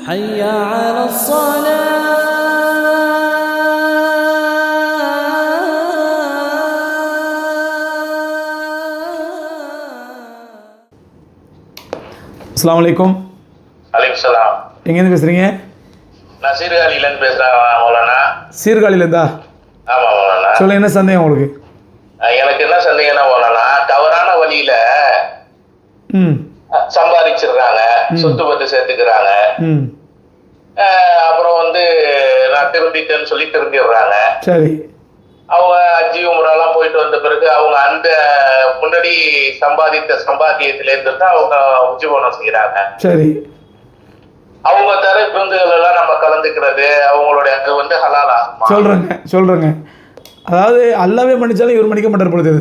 حي على الصلاة. அஸ்ஸலாமு அலைக்கும். அலைக்கும் சலாம். எங்கேருந்து பேசுகிறீங்க? நான் சீர்காழியிலேருந்து பேசுகிறேன் மௌலானா. சீர்காழியிலேருந்தா? ஆமாம் மௌலானா. சொல்ல, என்ன சந்தேகம் உங்களுக்கு? எனக்கு என்ன சந்தேகம்னா மௌலானா, தவறான வழியில் சம்பாதிச்சிடுறாங்க, சொத்து பத்து சேர்த்துக்கிறாங்க, அப்புறம் நான் திருந்திட்டேன்னு சொல்லி திருந்திடுறாங்க. சரி. அவங்க அஜி உம்ராலாம் போயிட்டு வந்த பிறகு அவங்க அந்த முன்னாடி சம்பாதித்த சம்பாத்தியத்திலேருந்து தான் அவங்க உஜ்ஜீவனம் செய்யறாங்க. சரி. அவங்க தர விருந்துகள் எல்லாம் நம்ம கலந்துக்கிறது அவங்களுடைய அது ஹலால் ஆகுமா? சொல்றேங்க. அதாவது அல்லாவே மன்னிச்சாலும் இவர் மன்னிக்க மாட்டார் பொழுது.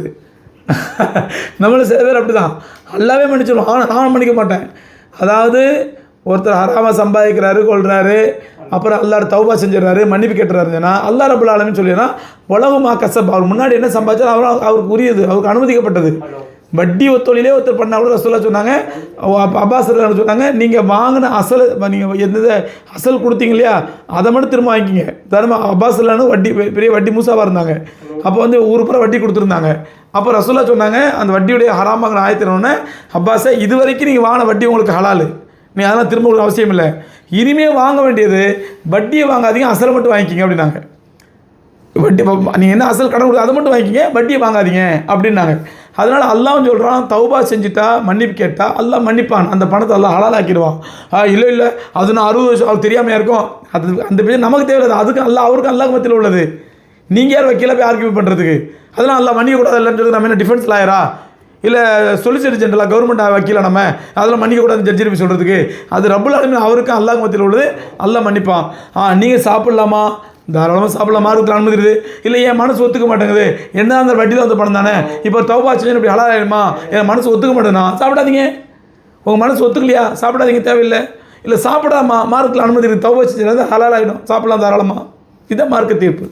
நம்மள சில பேர் அப்படிதான், அல்லாவே மன்னிச்சிடும், ஆனால் நான் மன்னிக்க மாட்டேன். அதாவது ஒருத்தர் ஹராமா சம்பாதிக்கிறாரு, கொள்றாரு, அப்புறம் அல்லாஹ் தௌபா செஞ்சிடறாரு, மன்னிப்பு கேட்டுறாருன்னா அல்லாஹ் ரப்பல் ஆலமீன் சொல்லினா உலகமா கசப், அவர் முன்னாடி என்ன சம்பாதிச்சாலும் அவருக்கு உரியது, அவருக்கு அனுமதிக்கப்பட்டது. வட்டி ஒத்தொழிலே ஒருத்தர் பண்ணால் கூட ரசூலுல்லாஹ் சொன்னாங்க, அப்பாஸ் சொன்னாங்க, நீங்கள் வாங்கின அசல், நீங்கள் எந்த அசல் கொடுத்தீங்க இல்லையா, அதை மட்டும் திரும்ப வாங்கிக்கிங்க. தர்ம அப்பாஸ் வட்டி பெரிய வட்டி மூசாவாக இருந்தாங்க. அப்போ ஊர் பூரா வட்டி கொடுத்துருந்தாங்க. அப்போ ரசூலுல்லாஹ் சொன்னாங்க, அந்த வட்டியுடைய ஹராமாங்கிற ஆயத்தினோடனே, அப்பாஸை இது வரைக்கும் நீங்கள் வாங்கின வட்டி உங்களுக்கு ஹலால், நீ அதெல்லாம் திரும்ப ஒரு அவசியம் இல்லை, இனிமேல் வாங்க வேண்டியது வட்டியை வாங்காதீங்க, அசலை மட்டும் வாங்கிக்கிங்க அப்படின்னாங்க. வட்டி நீங்கள் என்ன அசல் கடன் கொடுத்து அதை மட்டும் வாங்கிக்கிங்க, வட்டியை வாங்காதீங்க அப்படின்னாங்க. அதனால் அல்லாஹ் சொல்கிறான், தௌபா செஞ்சுட்டா மன்னிப்பு கேட்டால் அல்லாஹ் மன்னிப்பான், அந்த பணத்தை அல்லாஹ் ஹலாலாக்கிடுவான். இல்லை அது நான் 60 வருஷம் அவருக்கு தெரியாமல் இருக்கும், அது அந்த பேர் நமக்கு தேவையில்லை, அதுக்கு அவருக்கு அல்லாஹ் மத்தியில் உள்ளது. நீங்கள் யார் வக்கீலாக போய் ஆர்கியூ பண்ணுறதுக்கு? அதெல்லாம் அல்லாஹ் மன்னிக்கக்கூடாது இல்லைன்றது நம்ம என்ன டிஃபென்ஸ் லாயரா, இல்லை சொலிசிட்டர் ஜெனரலாக கவர்மெண்ட் வக்கீலா? நம்ம அதெல்லாம் மன்னிக்கக்கூடாது ஜட்ஜி போய் சொல்கிறதுக்கு? அது ரப்புல் ஆலமீன் அவருக்கும் அல்லாஹ் மத்தியில் உள்ளது, அல்லாஹ் மன்னிப்பான். நீங்கள் சாப்பிட்லாமா? தாராளமாக சாப்பிடலாம், மார்க்கத்தில் அனுமதிடுது. இல்லை என் மனசு ஒத்துக்க மாட்டேங்குது, என்ன அந்த வட்டி தான் வந்து பணம் தானே, இப்போ தௌபா செஞ்சு இப்படி ஹலாலாயிடுமா, என் மனசு ஒத்துக்க மாட்டேன்னா சாப்பிடாதீங்க. உங்கள் மனசு ஒத்துக்கலையா, சாப்பிடாதீங்க, தேவையில்லை. இல்லை சாப்பிடாமா, மார்க்கத்தில் அனுமதி இருக்குது, தௌபா செஞ்சு ஹலாலாயிடும், சாப்பிடலாம் தாராளமாக. இதுதான் மார்க்க தீர்ப்பு.